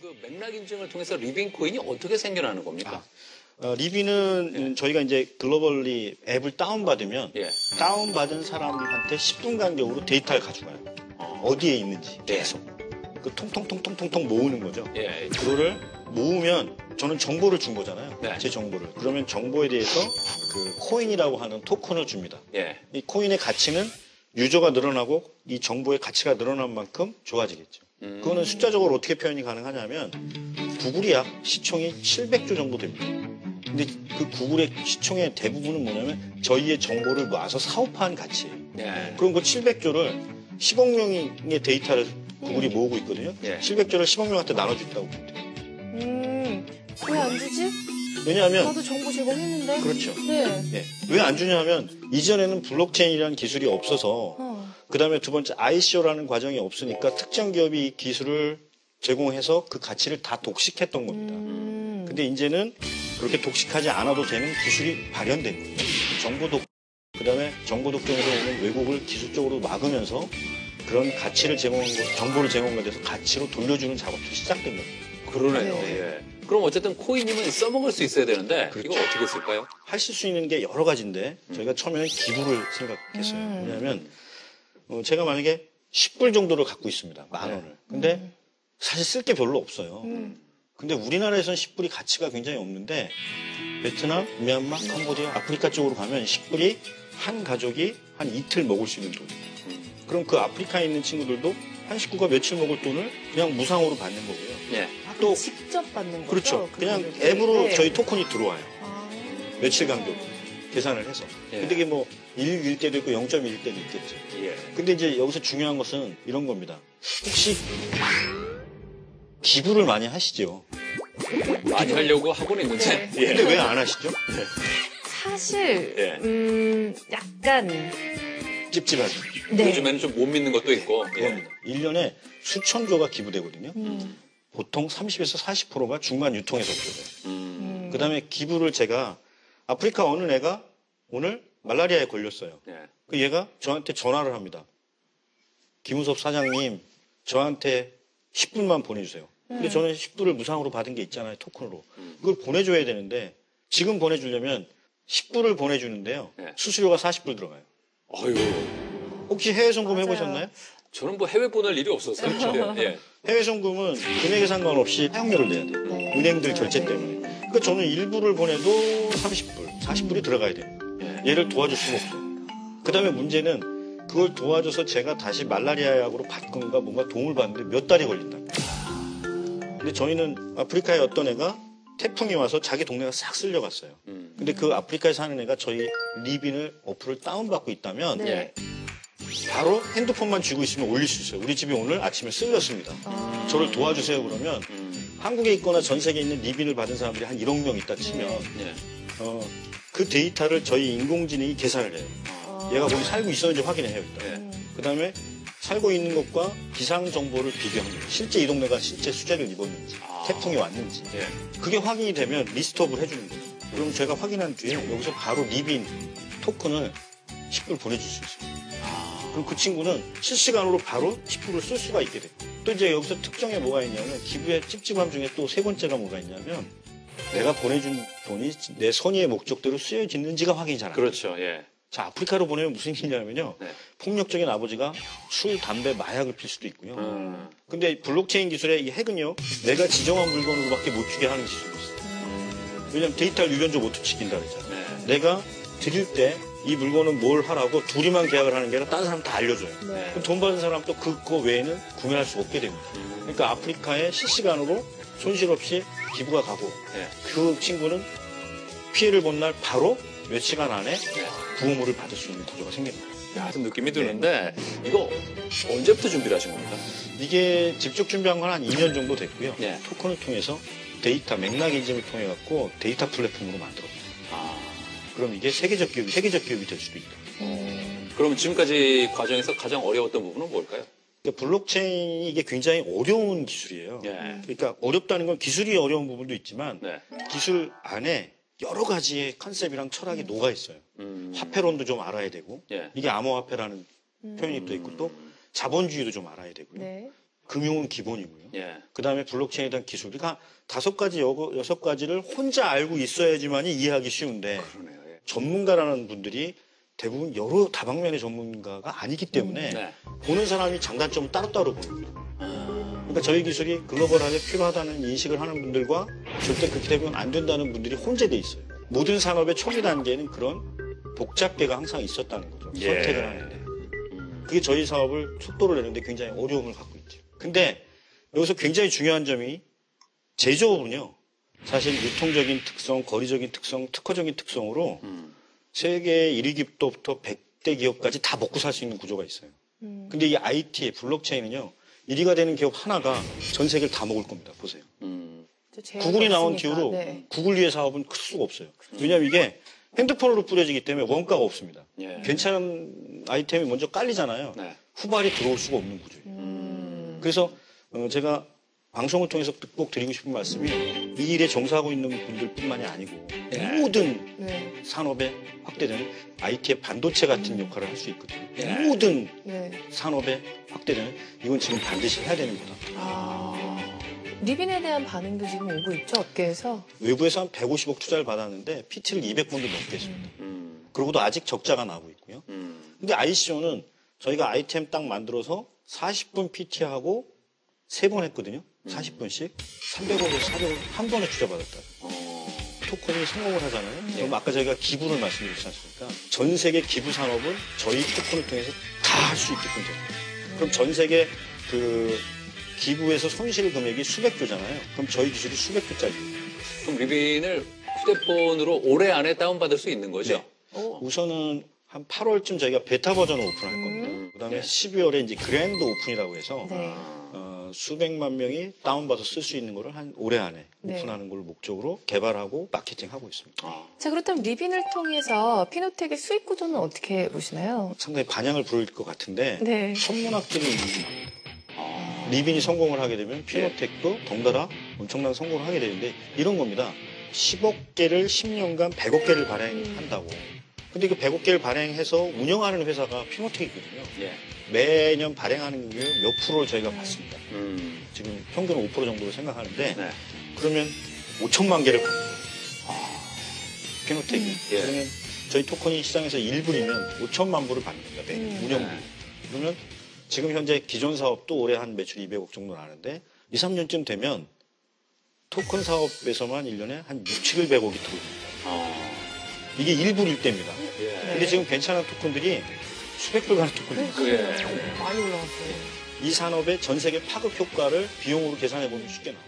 그 맥락 인증을 통해서 리빙 코인이 어떻게 생겨나는 겁니까? 리비는 저희가 이제 글로벌리 앱을 다운받으면 예. 다운받은 사람한테 10분 간격으로 데이터를 가져가요. 어디에 있는지 계속. 그 통통통통통통 모으는 거죠. 예. 그거를 모으면 저는 정보를 준 거잖아요. 네. 제 정보를. 그러면 정보에 대해서 그 코인이라고 하는 토큰을 줍니다. 예. 이 코인의 가치는 유저가 늘어나고 이 정보의 가치가 늘어난 만큼 좋아지겠죠. 그거는 숫자적으로 어떻게 표현이 가능하냐면 구글이 약 시총이 700조 정도 됩니다. 근데 그 구글의 시총의 대부분은 뭐냐면 저희의 정보를 모아서 사업화한 가치예요. 예. 그럼 그 700조를 10억 명의 데이터를 구글이 모으고 있거든요. 예. 700조를 10억 명한테 나눠준다고 보면 돼요. 왜 안 주지? 왜냐하면 나도 정보 제공했는데. 그렇죠. 네. 예. 왜 안 주냐면 이전에는 블록체인이라는 기술이 없어서 그다음에 두 번째 ICO라는 과정이 없으니까 특정 기업이 이 기술을 제공해서 그 가치를 다 독식했던 겁니다. 근데 이제는 그렇게 독식하지 않아도 되는 기술이 발현된 거예요. 그다음에 정보 독점에서 오는 왜곡을 기술적으로 막으면서 그런 가치를 제공한 것, 정보를 제공한 것에 대해서 가치로 돌려주는 작업들이 시작된 겁니다. 그러네요. 예. 그럼 어쨌든 코인이면 써먹을 수 있어야 되는데 그렇죠. 이거 어떻게 쓸까요? 하실 수 있는 게 여러 가지인데 저희가 처음에는 기부를 생각했어요. 왜냐하면 제가 만약에 10불 정도를 갖고 있습니다. 10,000원을. 근데 사실 쓸 게 별로 없어요. 근데 우리나라에서는 10불이 가치가 굉장히 없는데 베트남, 미얀마, 캄보디아, 아프리카 쪽으로 가면 10불이 한 가족이 한 이틀 먹을 수 있는 돈이에요. 그럼 그 아프리카에 있는 친구들도 한 식구가 며칠 먹을 돈을 그냥 무상으로 받는 거고요. 예. 또 직접 받는 거죠? 그렇죠. 그냥 그거를. 앱으로 네. 저희 토큰이 들어와요. 며칠 간격 계산을 해서. 예. 근데 이게 뭐 1일 때도 있고 0.1일 때도 있겠죠. 예. 근데 이제 여기서 중요한 것은 이런 겁니다. 혹시 기부를 많이 하시죠? 많이 하려고 하고는 있는데. 네. 근데 왜 안 하시죠? 사실 예. 약간 찝찝하죠. 네. 요즘에는 좀 못 믿는 것도 있고. 예. 그겁니다. 1년에 수천조가 기부되거든요. 보통 30에서 40%가 중간 유통에서 오거든요. 그다음에 기부를 제가 아프리카 어느 애가 오늘 말라리아에 걸렸어요. 예. 그 얘가 저한테 전화를 합니다. 김우섭 사장님, 저한테 10불만 보내주세요. 근데 저는 10불을 무상으로 받은 게 있잖아요, 토큰으로. 그걸 보내줘야 되는데 지금 보내주려면 10불을 보내주는데요. 네. 수수료가 40불 들어가요. 아유. 혹시 해외 송금 맞아요. 해보셨나요? 저는 뭐 해외 보낼 일이 없었어요. 예. 해외 송금은 금액에 상관없이 사용료를 내야 돼요. 은행들 결제 때문에. 그러니까 저는 일부를 보내도 30불, 40불이 들어가야 돼요. 얘를 도와줄 수가 없어요. 그 다음에 문제는 그걸 도와줘서 제가 다시 말라리아 약으로 바꾼가 뭔가 도움을 받는데 몇 달이 걸린다. 근데 저희는 아프리카의 어떤 애가 태풍이 와서 자기 동네가 싹 쓸려갔어요. 근데 그 아프리카에 사는 애가 저희 리빈을 어플을 다운받고 있다면 네. 바로 핸드폰만 쥐고 있으면 올릴 수 있어요. 우리 집이 오늘 아침에 쓸렸습니다. 저를 도와주세요 그러면 한국에 있거나 전 세계에 있는 리빈을 받은 사람들이 한 1억 명 있다 치면 예. 그 데이터를 저희 인공지능이 계산을 해요. 얘가 거기 살고 있었는지 확인해요 일단. 그 다음에 살고 있는 것과 기상 정보를 비교합니다. 실제 이 동네가 실제 수재를 입었는지 태풍이 왔는지 예. 그게 확인이 되면 리스트업을 해주는 거예요. 그럼 제가 확인한 뒤에 여기서 바로 리빈 토큰을 10불 보내줄 수 있어요. 그럼 그 친구는 실시간으로 바로 10불을 쓸 수가 있게 돼요. 또 이제 여기서 특정에 뭐가 있냐면 기부의 찝찝함 중에 또 세 번째가 뭐가 있냐면 내가 보내준 돈이 내 선의의 목적대로 쓰여지는지가 확인이 잘 안 돼요. 그렇죠. 예. 자, 아프리카로 보내면 무슨 일이냐면요. 네. 폭력적인 아버지가 술, 담배, 마약을 필 수도 있고요. 근데 블록체인 기술의 이 핵은요. 내가 지정한 물건으로밖에 못 주게 하는 기술이 있어요. 왜냐면 데이터를 유전자 못 뒤치긴다 그랬잖아요. 네. 내가 드릴 때 이 물건은 뭘 하라고 둘이만 계약을 하는 게 아니라 다른 사람 다 알려줘요. 네. 그럼 돈 받은 사람 또 그거 외에는 구매할 수 없게 됩니다. 그러니까 아프리카에 실시간으로 손실 없이 기부가 가고 예. 그 친구는 피해를 본 날 바로 몇 시간 안에 구호물을 받을 수 있는 구조가 생깁니다. 야, 좀 느낌이 드는데 이거 언제부터 준비를 하신 겁니까? 이게 직접 준비한 건 한 2년 정도 됐고요. 네. 토큰을 통해서 데이터 맥락 인증을 통해 갖고 데이터 플랫폼으로 만들었어요. 그럼 이게 세계적 기업이 될 수도 있다. 그럼 지금까지 과정에서 가장 어려웠던 부분은 뭘까요? 그러니까 블록체인이 이게 굉장히 어려운 기술이에요. 예. 그러니까 어렵다는 건 기술이 어려운 부분도 있지만 네. 기술 안에 여러 가지의 컨셉이랑 철학이 녹아 있어요. 화폐론도 좀 알아야 되고 예. 이게 암호화폐라는 표현이 또 있고 또 자본주의도 좀 알아야 되고요. 네. 금융은 기본이고요. 예. 그다음에 블록체인에 대한 기술. 그러니까 5가지, 6가지를 혼자 알고 있어야지만이 이해하기 쉬운데 그러네요. 예. 전문가라는 분들이 대부분 여러 다방면의 전문가가 아니기 때문에 네. 보는 사람이 장단점을 따로따로 보는 거예요. 그러니까 저희 기술이 글로벌하게 필요하다는 인식을 하는 분들과 절대 그렇게 되면 안 된다는 분들이 혼재돼 있어요. 모든 산업의 초기 단계는 그런 복잡계가 항상 있었다는 거죠. 예. 선택을 하는데. 그게 저희 사업을 속도를 내는데 굉장히 어려움을 갖고 있죠. 근데 여기서 굉장히 중요한 점이 제조업은요. 사실 유통적인 특성, 거리적인 특성, 특허적인 특성으로 세계 1위 기업부터 100대 기업까지 다 먹고 살 수 있는 구조가 있어요. 근데 이 IT, 블록체인은요. 1위가 되는 기업 하나가 전 세계를 다 먹을 겁니다. 보세요. 구글이 나온 뒤로 네. 구글리의 사업은 클 수가 없어요. 왜냐하면 이게 핸드폰으로 뿌려지기 때문에 원가가 없습니다. 예. 괜찮은 아이템이 먼저 깔리잖아요. 네. 후발이 들어올 수가 없는 구조예요. 그래서 제가 방송을 통해서 꼭 드리고 싶은 말씀이 이 일에 종사하고 있는 분들뿐만이 아니고 예. 모든 네. 산업에 확대되는 IT의 반도체 같은 역할을 할 수 있거든요. 예. 모든 네. 산업에 확대되는 이건 지금 반드시 해야 되는 거다. 리빈에 대한 반응도 지금 오고 있죠, 업계에서. 외부에서 한 150억 투자를 받았는데 PT를 200번도 넘게 했습니다. 그러고도 아직 적자가 나고 있고요. 근데 ICO는 저희가 아이템 딱 만들어서 40분 PT하고 3번 했거든요. 40분씩 300억에서 400억 한 번에 투자 받았다. 토큰이 성공을 하잖아요. 그럼 아까 저희가 기부를 말씀드렸지 않습니까? 전 세계 기부 산업은 저희 토큰을 통해서 다 할 수 있게끔 됩니다. 그럼 전 세계 그 기부에서 손실 금액이 수백 조잖아요. 그럼 저희 기술이 수백 조짜리예요. 그럼 리빈을 휴대폰으로 올해 안에 다운받을 수 있는 거죠? 네. 우선은 한 8월쯤 저희가 베타 버전을 오픈할 겁니다. 그다음에 네. 12월에 이제 그랜드 오픈이라고 해서 네. 수백만 명이 다운받아 쓸 수 있는 거를 한 올해 안에 네. 오픈하는 걸 목적으로 개발하고 마케팅하고 있습니다. 자, 그렇다면 리빈을 통해서 피노텍의 수익 구조는 어떻게 보시나요? 상당히 반향을 부를 것 같은데 네. 천문학적인 이유입니다. 리빈이 성공을 하게 되면 피노텍도 덩달아 엄청난 성공을 하게 되는데 이런 겁니다. 10억 개를 10년간 100억 개를 발행한다고. 근데 그 100억 개를 발행해서 운영하는 회사가 피노텍이거든요. 예. 매년 발행하는 게 몇 프로를 저희가 받습니다. 지금 평균 5% 정도로 생각하는데 네. 그러면 5천만 개를 받습니다. 피노텍이. 예. 그러면 저희 토큰이 시장에서 1불이면 5천만 불을 받는 겁니다. 매년 운영비. 네. 그러면 지금 현재 기존 사업도 올해 한 매출 200억 정도 나는데 2, 3년쯤 되면 토큰 사업에서만 1년에 한 6, 700억이 들어옵니다. 이게 1불일 때입니다. 예. 근데 지금 괜찮은 토큰들이 수백 불 가는 토큰이 있어요. 예. 많이 올라갔어요. 이 산업의 전 세계 파급 효과를 비용으로 계산해 보면 쉽게 나와요.